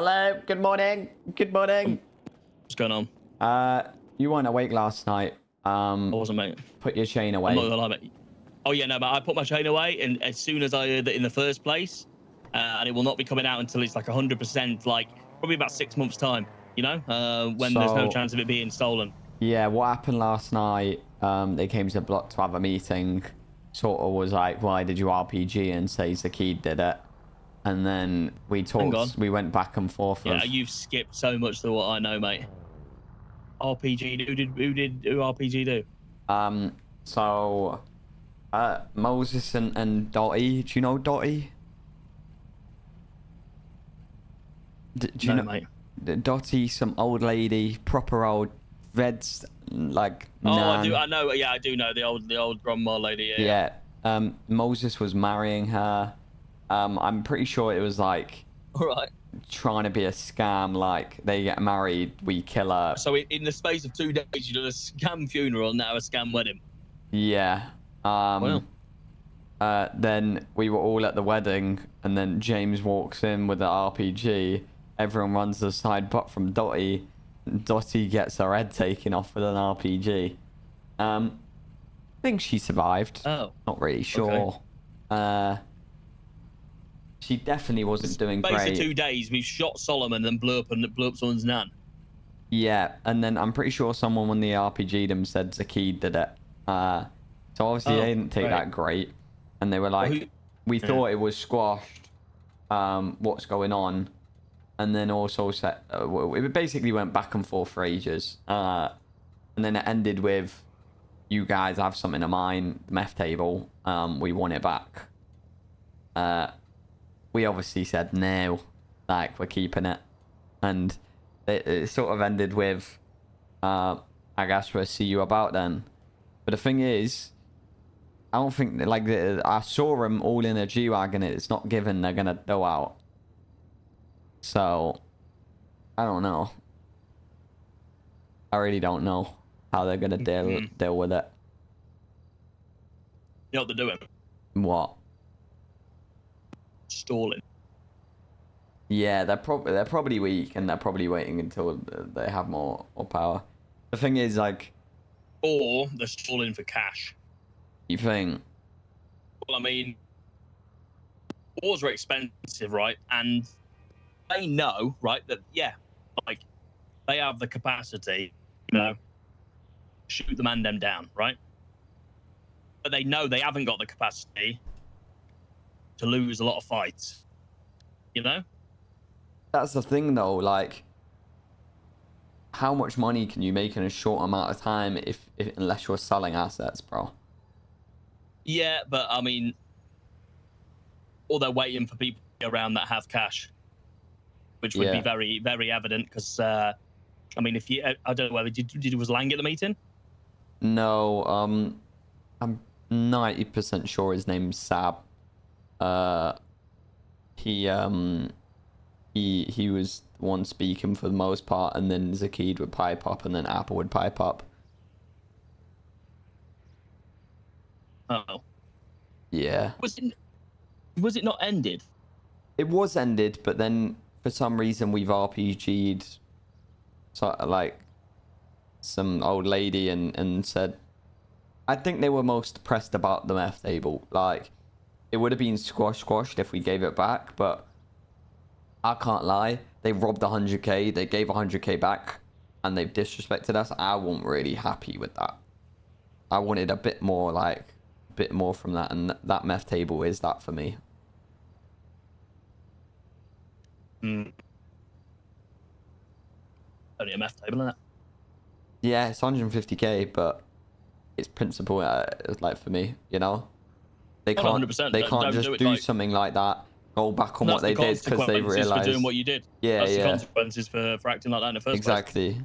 Hello, good morning. Good morning. What's going on? You weren't awake last night. I wasn't, mate. Put your chain I'm away. not gonna lie, mate. Oh yeah, no, but I put my chain away, and as soon as I heard that in the first place, and it will not be coming out until it's like 100%, like probably about 6 months time. You know, when there's no chance of it being stolen. Yeah, what happened last night? They came to the block to have a meeting. Sort of was like, why did you RPG and say Zaceed did it? And then we talked. We went back and forth. Yeah, you've skipped so much to what I know, mate. RPG. Who RPG do? So, Moses and Dottie. Do you know Dottie? Do you know, mate? Dottie, some old lady, proper old reds, like. Oh, nan. I know. Yeah, I do know the old grandma lady. Yeah. Moses was marrying her. I'm pretty sure it was like. All right. Trying to be a scam, like they get married, we kill her. So in the space of 2 days, you did a scam funeral and now a scam wedding. Yeah. Well. Then we were all at the wedding, and then James walks in with the RPG. Everyone runs aside, but from Dottie. Dottie gets her head taken off with an RPG. I think she survived. Oh. Not really sure. Okay. She definitely wasn't doing great. Space of 2 days, we've shot Solomon and blew up someone's nan. Yeah, and then I'm pretty sure someone when the RPG'd him said Zaceed did it. So obviously they didn't take that great, and they were like, we thought it was squashed. What's going on? And then also said it basically went back and forth for ages. And then it ended with, you guys have something of mine, the meth table. We want it back. We obviously said no, like we're keeping it, and it sort of ended with, I guess we'll see you about then. But the thing is, I don't think like I saw them all in a G-Wagon. It's not given they're gonna go out. So I don't know. I really don't know how they're gonna deal with it. You know what they're doing? What? Stalling. Yeah, they're probably weak, and they're probably waiting until they have more power. The thing is, like, or they're stalling for cash. You think? Well, I mean, wars are expensive, right? And they know, right, that like they have the capacity, shoot the Mandem down, right? But they know they haven't got the capacity to lose a lot of fights. That's the thing, though. Like, how much money can you make in a short amount of time unless you're selling assets, bro? Yeah, but I mean, or they're waiting for people around that have cash, which would be very, very evident. Because I mean, if you, I don't know whether was Lang at the meeting? No, I'm 90% sure his name's Sab. He was the one speaking for the most part, and then Zaceed would pipe up, and then Apple would pipe up. Oh. Yeah. Was it not ended? It was ended, but then for some reason we've RPG'd like some old lady and said, I think they were most depressed about the meth table. Like, it would have been squashed if we gave it back, but I can't lie. They robbed 100k, they gave 100k back, and they've disrespected us. I wasn't really happy with that. I wanted a bit more, from that, and that meth table is that for me. Only a meth table, isn't it? Yeah, it's 150k, but it's principle, like, for me, They can't, 100%. They can't just do something like that, go back on what they did because they realized for doing what you did. Yeah, that's the consequences for acting like that in the first place. Exactly.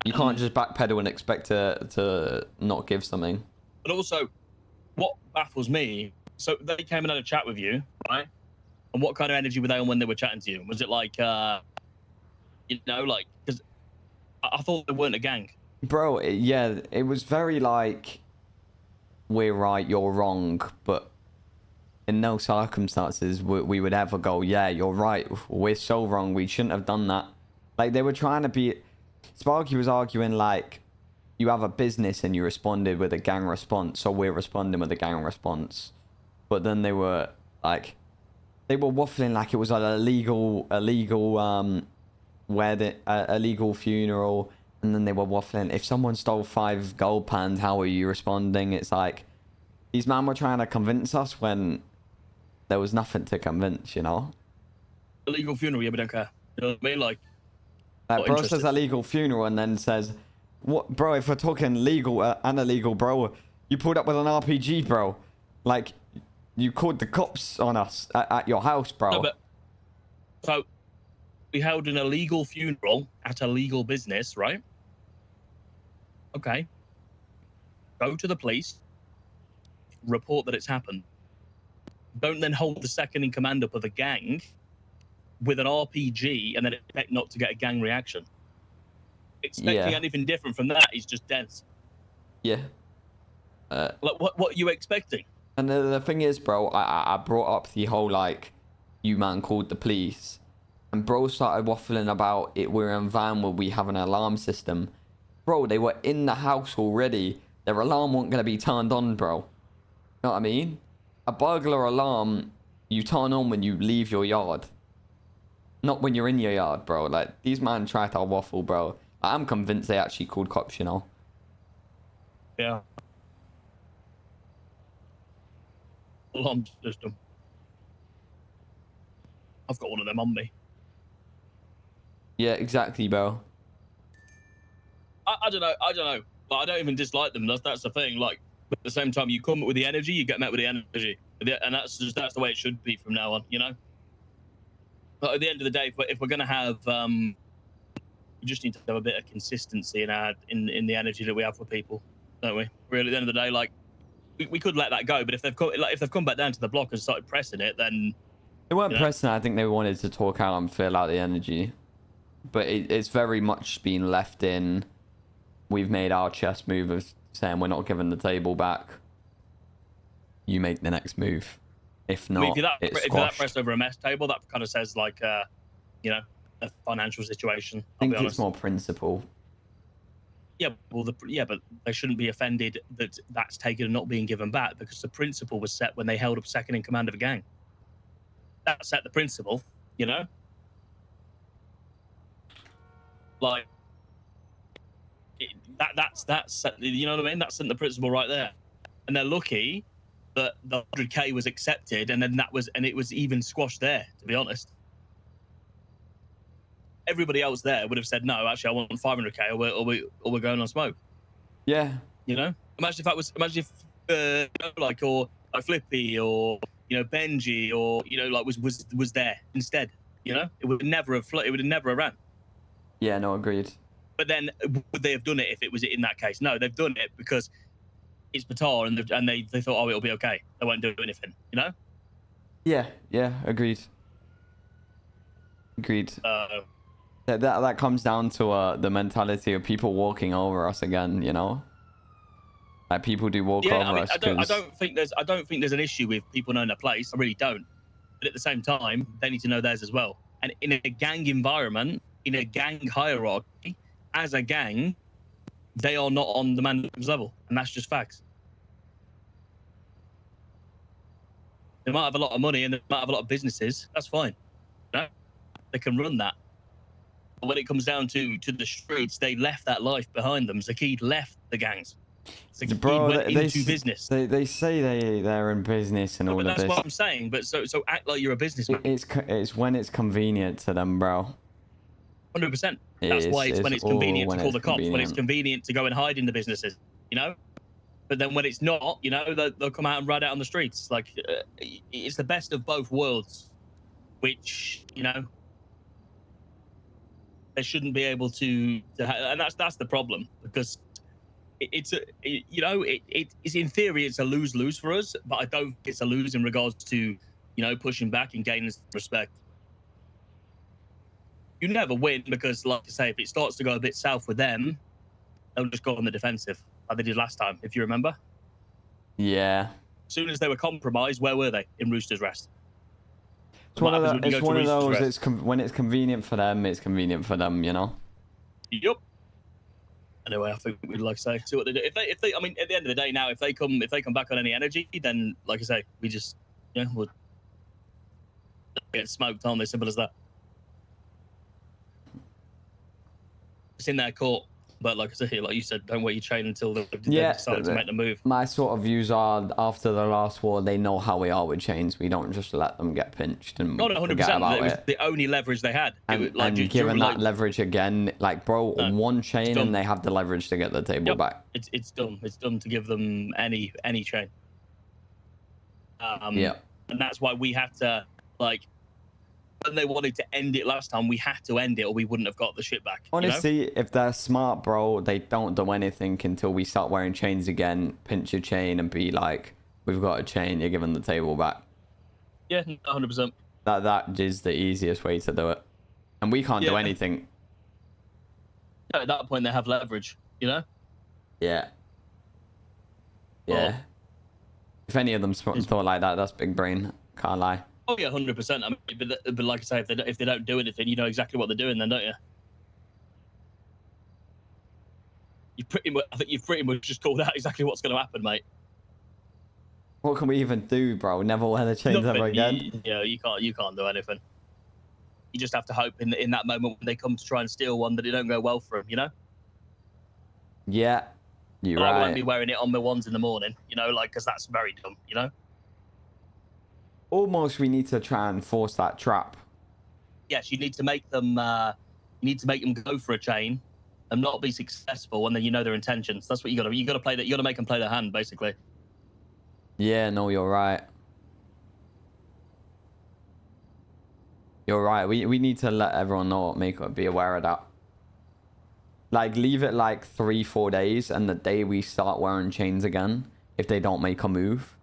You can't just backpedal and expect to not give something. But also, what baffles me, so they came and had a chat with you, right? And what kind of energy were they on when they were chatting to you? Was it like, because I thought they weren't a gang. Bro, it was very like, we're right, you're wrong, but in no circumstances we would ever go, yeah, you're right, we're so wrong, we shouldn't have done that. Like, they were trying to be... Sparky was arguing, like, you have a business and you responded with a gang response, so we're responding with a gang response. But then they were, like... They were waffling like it was an illegal wedding, illegal funeral, and then they were waffling, if someone stole 5 gold pans, how are you responding? It's like, these men were trying to convince us when there was nothing to convince, you know? Illegal funeral, yeah, we don't care. You know what I mean? Like not Bro interested. says illegal funeral and then says, what, bro, if we're talking legal and illegal, bro, you pulled up with an RPG, bro. Like, you called the cops on us at your house, bro. No, but so we held an illegal funeral at a legal business, right? Okay. Go to the police, report that it's happened. Don't then hold the second in command up of a gang with an RPG and then expect not to get a gang reaction. Expecting anything different from that is just dense. Yeah. Like, what are you expecting? And the thing is, bro, I brought up the whole, like, you man called the police. And bro started waffling about it. We're in a van where we have an alarm system. Bro, they were in the house already. Their alarm wasn't going to be turned on, bro. You know what I mean? A burglar alarm, you turn on when you leave your yard. Not when you're in your yard, bro. Like, these man tried to waffle, bro. I'm convinced they actually called cops, you know? Yeah. Alarm system. I've got one of them on me. Yeah, exactly, bro. I don't know. Like, I don't even dislike them. That's the thing. Like, but at the same time, you come with the energy, you get met with the energy, and that's the way it should be from now on. You know. But at the end of the day, if we're gonna have, we just need to have a bit of consistency in the energy that we have for people, don't we? Really, at the end of the day, like, we could let that go. But if they've come back down to the block and started pressing it, then they weren't pressing it. I think they wanted to talk out and feel out the energy. But it's very much been left in, we've made our chess move of saying we're not giving the table back. You make the next move. If not, I mean, if you're that squashed. pressed over a mess table, that kind of says, like, you know, a financial situation. I think it's more principle. Yeah, well, but they shouldn't be offended that that's taken and not being given back, because the principle was set when they held up second in command of a gang. That set the principle, you know? Like, that's you know what I mean? That's the principle right there. And they're lucky that the 100K was accepted, and then it was even squashed there, to be honest. Everybody else there would have said, no, actually, I want 500K, or we're going on smoke. Yeah. You know? Imagine if like Flippy, or, you know, Benji, or, you know, like was there instead. You know, it would never have ran. Yeah, no, agreed. But then would they have done it if it was in that case? No, they've done it because it's Batar, and they thought, oh, it'll be okay. They won't do anything. You know? Yeah, agreed. That comes down to the mentality of people walking over us again, you know? Like, people do walk over us. I don't think there's an issue with people knowing their place. I really don't. But at the same time, they need to know theirs as well. And in a gang environment, in a gang hierarchy, as a gang, they are not on the Mandem's level, and that's just facts. They might have a lot of money and they might have a lot of businesses. That's fine. You know? They can run that. But when it comes down to the streets, they left that life behind them. Zaceed left the gangs. Bro, went into business. They say they're in business and all of this. That's what I'm saying. But so act like you're a businessman. It's when it's convenient to them, bro. 100%. That's why it's when it's convenient to call the cops, when it's convenient to go and hide in the businesses, you know? But then when it's not, you know, they'll come out and ride out on the streets. Like, it's the best of both worlds, which, you know, they shouldn't be able to and that's the problem, because it's in theory, it's a lose-lose for us, but I don't think it's a lose in regards to, you know, pushing back and gaining respect. You never win, because, like I say, if it starts to go a bit south with them, they'll just go on the defensive, like they did last time, if you remember. Yeah. As soon as they were compromised, where were they? In Rooster's Rest. It's one of What happens when you the, it's go to one of Rooster's those. Rest? When it's convenient for them, it's convenient for them. You know. Yep. Anyway, I think we'd like to say see what they do. If they, I mean, at the end of the day, now if they come back on any energy, then like I say, we just we'll get smoked on. As simple as that. It's in their court, but like I said, like you said, don't wait your chain until they've decided to make the move. My sort of views are after the last war, they know how we are with chains. We don't just let them get pinched and Not 100%. It was the only leverage they had. And given that leverage again, like bro, one chain and they have the leverage to get the table back. It's done. It's done to give them any chain. Yeah. And that's why we had to like. When they wanted to end it last time, we had to end it or we wouldn't have got the shit back. Honestly, if they're smart, bro, they don't do anything until we start wearing chains again, pinch a chain and be like, we've got a chain, you're giving the table back. Yeah, 100%. That is the easiest way to do it. And we can't do anything. At that point, they have leverage, you know? Yeah. Yeah. Well, if any of them thought like that, that's big brain. Can't lie. Oh yeah, 100%. I mean, but like I say, if they don't do anything, you know exactly what they're doing, then don't you? I think you've pretty much just called out exactly what's going to happen, mate. What can we even do, bro? Never wear the chains ever again. You can't do anything. You just have to hope in that moment when they come to try and steal one that it don't go well for them, you know? Yeah, you're right. I won't be wearing it on my ones in the morning, you know, like because that's very dumb, you know. Almost, we need to try and force that trap. Yes, you need to make them. You need to make them go for a chain, and not be successful, and then you know their intentions. That's what you got to. You got to play that. You got to make them play their hand, basically. Yeah, no, you're right. You're right. We need to let everyone know, be aware of that. Like, leave it like 3-4 days, and the day we start wearing chains again, if they don't make a move.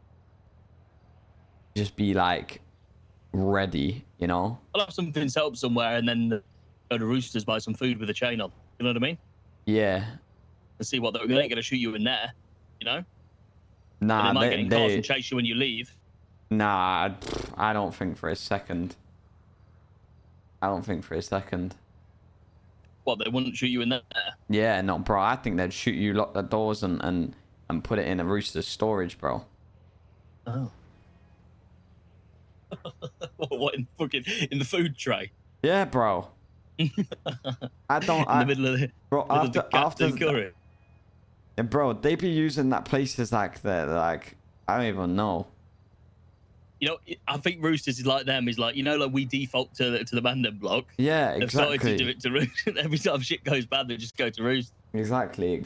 Just be like ready, you know. I'll have something set up somewhere, and then go to Roosters, buy some food with a chain on. You know what I mean? Yeah. And see what they ain't gonna shoot you in there, you know. Nah, they might get in cars and chase you when you leave. Nah, I don't think for a second. I don't think for a second. What, they wouldn't shoot you in there? Yeah, no, bro. I think they'd shoot you, lock the doors, and put it in a Rooster's storage, bro. Oh. What in the food tray? Yeah, bro. I don't. In the middle of the bro. After curry. And bro, they be using that places like that. Like I don't even know. You know, I think Roosters is like them. Is like, you know, like we default to the Mandem block. Yeah, exactly. They've started to do it to Roosters. Every time shit goes bad, they just go to Roosters. Exactly.